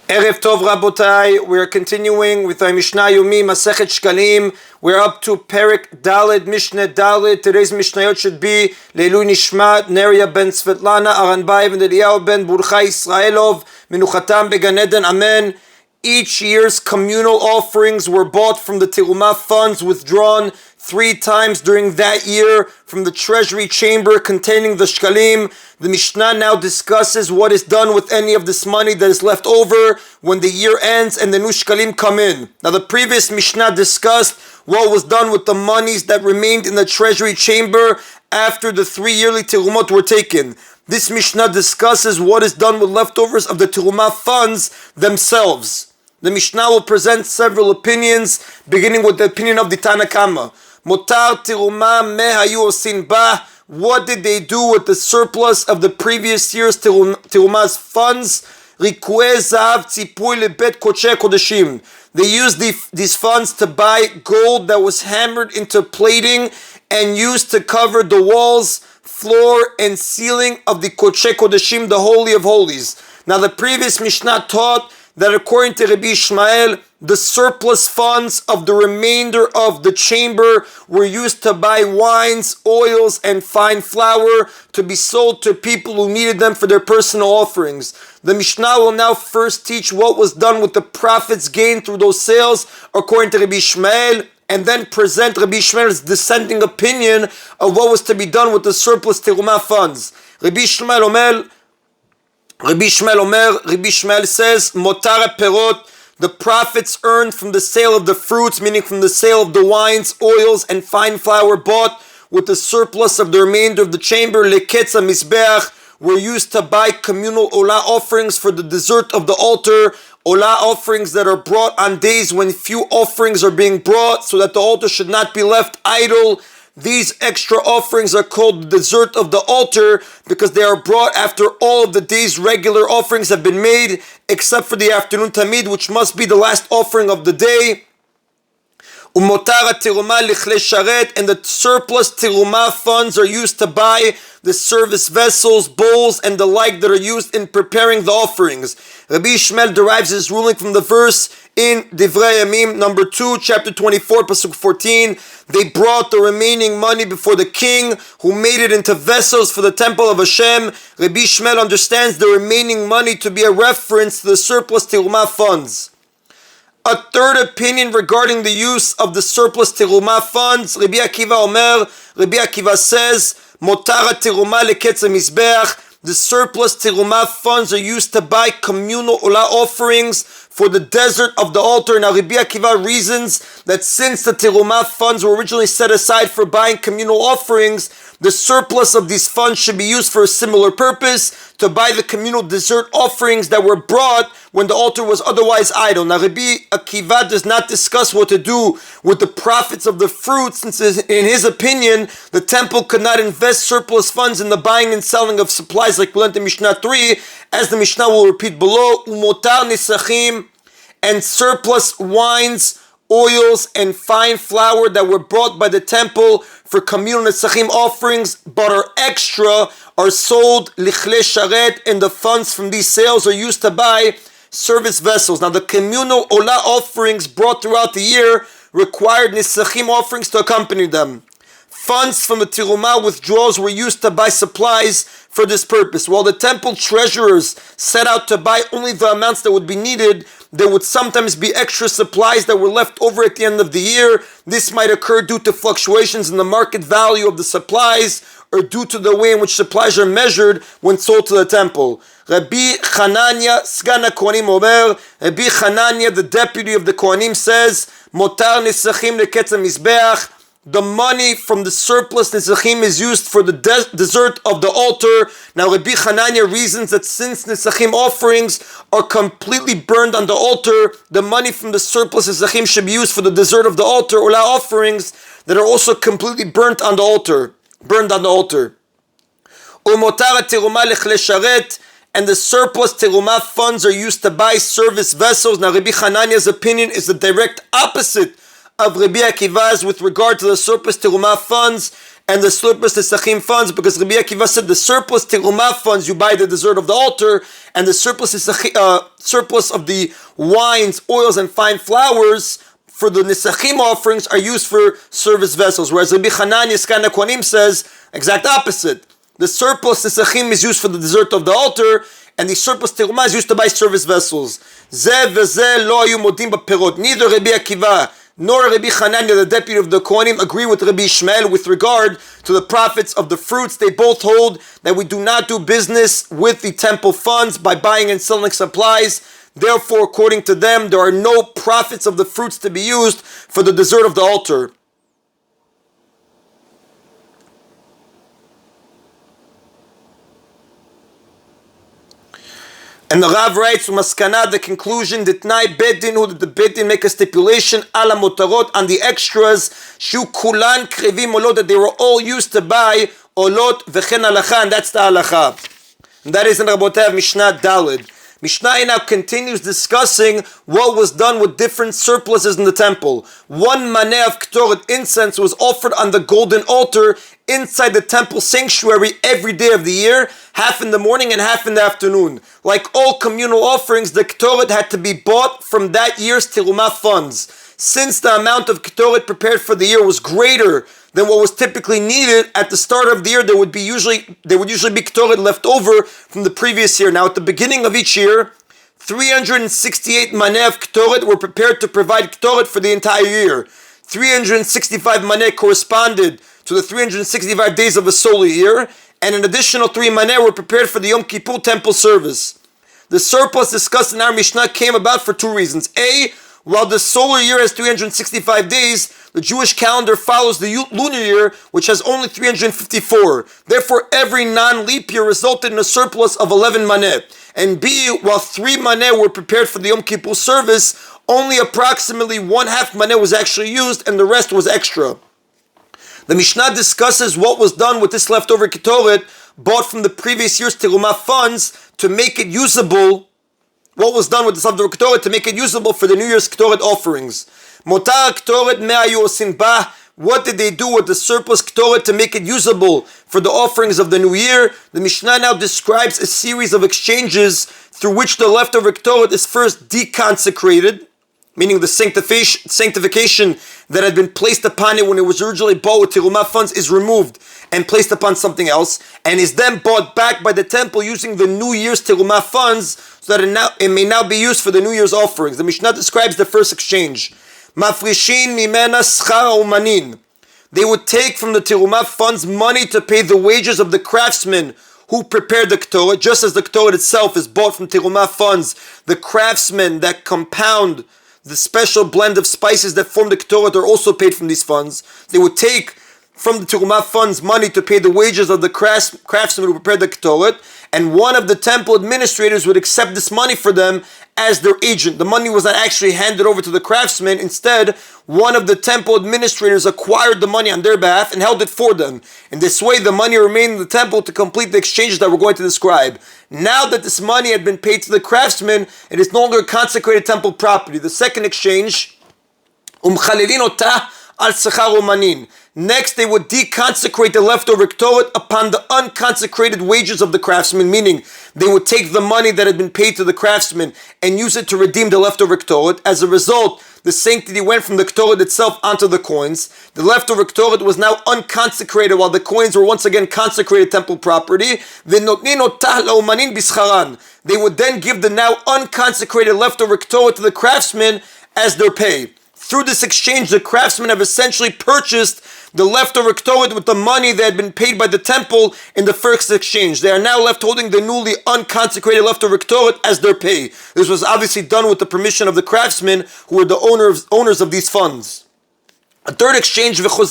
Erev Tov Rabotai, we're continuing with our Mishna Yomi, Masechet Shekalim. We're up to Perek Daled, Mishnah Daled. Today's Mishnayot should be Leilui Nishmat, Neria ben Svetlana, Aranbayev and Eliyahu ben Burcha Israelov, Menuchatam beGan Eden, Amen. Each year's communal offerings were bought from the Terumah funds withdrawn 3 times during that year from the treasury chamber containing the Shekalim. The Mishnah now discusses what is done with any of this money that is left over when the year ends and the new Shekalim come in. Now the previous Mishnah discussed what was done with the monies that remained in the treasury chamber after the 3 yearly Terumot were taken. This Mishnah discusses what is done with leftovers of the Terumah funds themselves. The Mishnah will present several opinions, beginning with the opinion of the Tana Kama. Motar Terumah me hayu osin ba. What did they do with the surplus of the previous year's Terumah's funds? Rikue zav tzipui lebet koche kodeshim. They used these funds to buy gold that was hammered into plating and used to cover the walls, floor, and ceiling of the koche kodeshim, the Holy of Holies. Now the previous Mishnah taught that according to Rabbi Ishmael, the surplus funds of the remainder of the chamber were used to buy wines, oils, and fine flour to be sold to people who needed them for their personal offerings. The Mishnah will now first teach what was done with the profits gained through those sales according to Rabbi Ishmael, and then present Rabbi Ishmael's dissenting opinion of what was to be done with the surplus Terumah funds. Rabbi Ishmael says, Motar perot, the profits earned from the sale of the fruits, meaning from the sale of the wines, oils, and fine flour bought with the surplus of the remainder of the chamber, leketz hamizbeach, were used to buy communal olah offerings for the dessert of the altar, olah offerings that are brought on days when few offerings are being brought, so that the altar should not be left idle. These extra offerings are called the dessert of the altar because they are brought after all of the day's regular offerings have been made, except for the afternoon tamid, which must be the last offering of the day. Umotar terumah lichle sharet, and the surplus terumah funds are used to buy the service vessels, bowls, and the like that are used in preparing the offerings. Rabbi Ishmael derives his ruling from the verse in Divrei Yamim, number 2, chapter 24, pasuk 14. They brought the remaining money before the king, who made it into vessels for the temple of Hashem. Rabbi Ishmael understands the remaining money to be a reference to the surplus terumah funds. A third opinion regarding the use of the surplus terumah funds, Rabbi Akiva says, Motar terumah leketz hamizbeach. The surplus terumah funds are used to buy communal olah offerings for the desert of the altar. Now Rabbi Akiva reasons that since the terumah funds were originally set aside for buying communal offerings, the surplus of these funds should be used for a similar purpose, to buy the communal dessert offerings that were brought when the altar was otherwise idle. Now Rabbi Akiva does not discuss what to do with the profits of the fruit, since in his opinion, the temple could not invest surplus funds in the buying and selling of supplies like we learned in Mishnah 3, as the Mishnah will repeat below. Umotar nisachim, and surplus wines, oils, and fine flour that were brought by the temple for communal nesachim offerings but are extra are sold lichle sharet, and the funds from these sales are used to buy service vessels. Now the communal olah offerings brought throughout the year required nesachim offerings to accompany them. Funds from the terumah withdrawals were used to buy supplies for this purpose. While the temple treasurers set out to buy only the amounts that would be needed, there would sometimes be extra supplies that were left over at the end of the year. This might occur due to fluctuations in the market value of the supplies, or due to the way in which supplies are measured when sold to the temple. Rabbi Hanania, Sgan HaKohanim Omer, Rabbi Hanania, the deputy of the Kohanim, says, Motar nisachim leketz hamizbeach. The money from the surplus nesachim is used for the dessert of the altar. Now Rabbi Hanania reasons that since nesachim offerings are completely burned on the altar, the money from the surplus nesachim should be used for the dessert of the altar, olah offerings that are also completely burnt on the altar. Umotar terumah lichle sharet, and the surplus terumah funds are used to buy service vessels. Now Rabbi Hanania's opinion is the direct opposite of Rabbi Akiva's with regard to the surplus terumah funds and the surplus Nesachim funds, because Rabbi Akiva said the surplus terumah funds you buy the dessert of the altar, and the surplus of the wines, oils, and fine flowers for the Nesachim offerings are used for service vessels. Whereas Rabbi Hanan Yiskan HaKohanim says exact opposite. The surplus Nesachim is used for the dessert of the altar, and the surplus terumah is used to buy service vessels. Neither Rabbi Akiva nor Rabbi Hanania, the deputy of the Kohanim, agree with Rabbi Ishmael with regard to the profits of the fruits. They both hold that we do not do business with the temple funds by buying and selling supplies. Therefore, according to them, there are no profits of the fruits to be used for the dessert of the altar. And the Rav writes, Umaskana, the conclusion, Ditnai Bedin, who did the Bedin make a stipulation, ala motarot, on the extras, shu kulan krivim olot, that they were all used to buy olot v'chen halacha, and that's the halacha. And that is in Rabotai Mishnah Daled. Mishnah now continues discussing what was done with different surpluses in the temple. 1 maneh of Ketoret incense was offered on the golden altar inside the temple sanctuary every day of the year, half in the morning and half in the afternoon. Like all communal offerings, the Ketoret had to be bought from that year's terumah funds. Since the amount of Ketoret prepared for the year was greater than what was typically needed at the start of the year, there would usually be Ketoret left over from the previous year. Now, at the beginning of each year, 368 maneh of Ketoret were prepared to provide Ketoret for the entire year. 365 maneh corresponded to the 365 days of a solar year, and an additional 3 maneh were prepared for the Yom Kippur temple service. The surplus discussed in our Mishnah came about for 2 reasons. A, while the solar year has 365 days, the Jewish calendar follows the lunar year, which has only 354. Therefore, every non-leap year resulted in a surplus of 11 maneh. And B, while 3 maneh were prepared for the Yom Kippur service, only approximately 1/2 maneh was actually used, and the rest was extra. The Mishnah discusses what was done with this leftover Ketoret bought from the previous year's terumah funds to make it usable. What was done with the leftover Ketoret to make it usable for the New Year's Ketoret offerings? Motar Ketoret me'ayu osin bah. What did they do with the surplus Ketoret to make it usable for the offerings of the new year? The Mishnah now describes a series of exchanges through which the leftover Ketoret is first deconsecrated, meaning the sanctification that had been placed upon it when it was originally bought with terumah funds is removed and placed upon something else, and is then bought back by the temple using the New Year's terumah funds so that it may now be used for the New Year's offerings. The Mishnah describes the first exchange. Mafrishin mimena schar umanin. They would take from the terumah funds money to pay the wages of the craftsmen who prepared the Ketoret, just as the Ketoret itself is bought from terumah funds. The craftsmen that compound the special blend of spices that form the Ketoret are also paid from these funds. They would take from the terumah funds money to pay the wages of the craftsmen who prepared the Ketoret, and one of the temple administrators would accept this money for them as their agent. The money was not actually handed over to the craftsmen. Instead, one of the temple administrators acquired the money on their behalf and held it for them. In this way, the money remained in the temple to complete the exchanges that we're going to describe. Now that this money had been paid to the craftsmen, it is no longer consecrated temple property. The second exchange, umchalilin otah al sechar umanin. Next, they would deconsecrate the leftover Ketoret upon the unconsecrated wages of the craftsmen, meaning they would take the money that had been paid to the craftsmen and use it to redeem the leftover Ketoret. As a result, the sanctity went from the Ketoret itself onto the coins. The leftover Ketoret was now unconsecrated while the coins were once again consecrated temple property. They would then give the now unconsecrated leftover Ketoret to the craftsmen as their pay. Through this exchange, the craftsmen have essentially purchased the leftover Ketoret with the money that had been paid by the temple in the first exchange. They are now left holding the newly unconsecrated leftover Ketoret as their pay. This was obviously done with the permission of the craftsmen who were the owners of these funds. A third exchange, finally,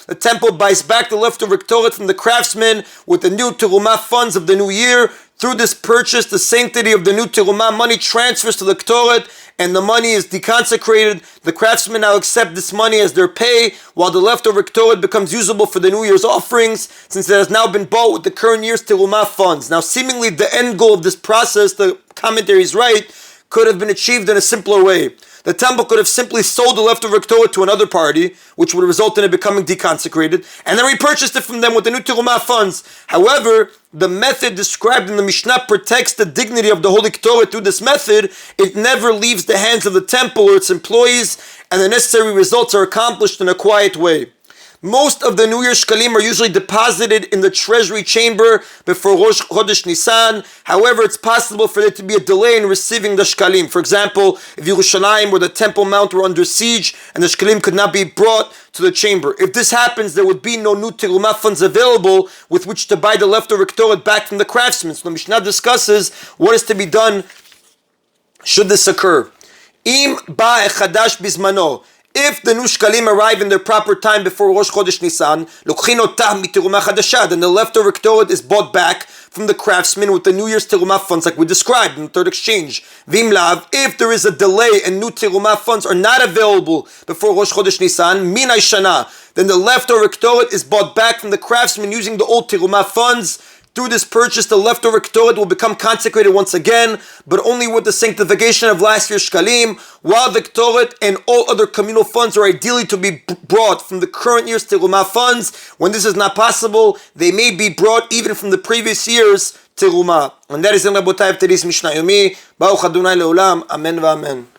the temple buys back the leftover Ketoret from the craftsmen with the new terumah funds of the new year. Through this purchase, the sanctity of the new terumah money transfers to the Ketoret, and the money is deconsecrated. The craftsmen now accept this money as their pay, while the leftover Ketoret becomes usable for the New Year's offerings, since it has now been bought with the current year's terumah funds. Now, seemingly, the end goal of this process, the commentaries write, could have been achieved in a simpler way. The temple could have simply sold the leftover Torah to another party, which would result in it becoming deconsecrated, and then repurchased it from them with the new Terumah funds. However, the method described in the Mishnah protects the dignity of the Holy Torah through this method. It never leaves the hands of the temple or its employees, and the necessary results are accomplished in a quiet way. Most of the New Year Shekalim are usually deposited in the treasury chamber before Rosh Chodesh Nisan. However, it's possible for there to be a delay in receiving the Shekalim. For example, if Yerushalayim or the Temple Mount were under siege and the Shekalim could not be brought to the chamber. If this happens, there would be no new Terumah funds available with which to buy the leftover Ktoret back from the craftsmen. So the Mishnah discusses what is to be done should this occur. Im ba echadash bizmano. If the new Shekalim arrive in their proper time before Rosh Chodesh Nisan, then the leftover Ktoret is bought back from the craftsmen with the New Year's Terumah funds like we described in the third exchange. Vimlav, if there is a delay and new Terumah funds are not available before Rosh Chodesh Nisan, Minay Shana, then the leftover Ktoret is bought back from the craftsmen using the old Terumah funds. Through this purchase, the leftover Ktoret will become consecrated once again, but only with the sanctification of last year's Shekalim, while the Ktoret and all other communal funds are ideally to be brought from the current year's Terumah funds. When this is not possible, they may be brought even from the previous year's Terumah. And that is in Rabotai of today's Mishna Yomi. Baruch Adonai Leolam. Amen v'amen.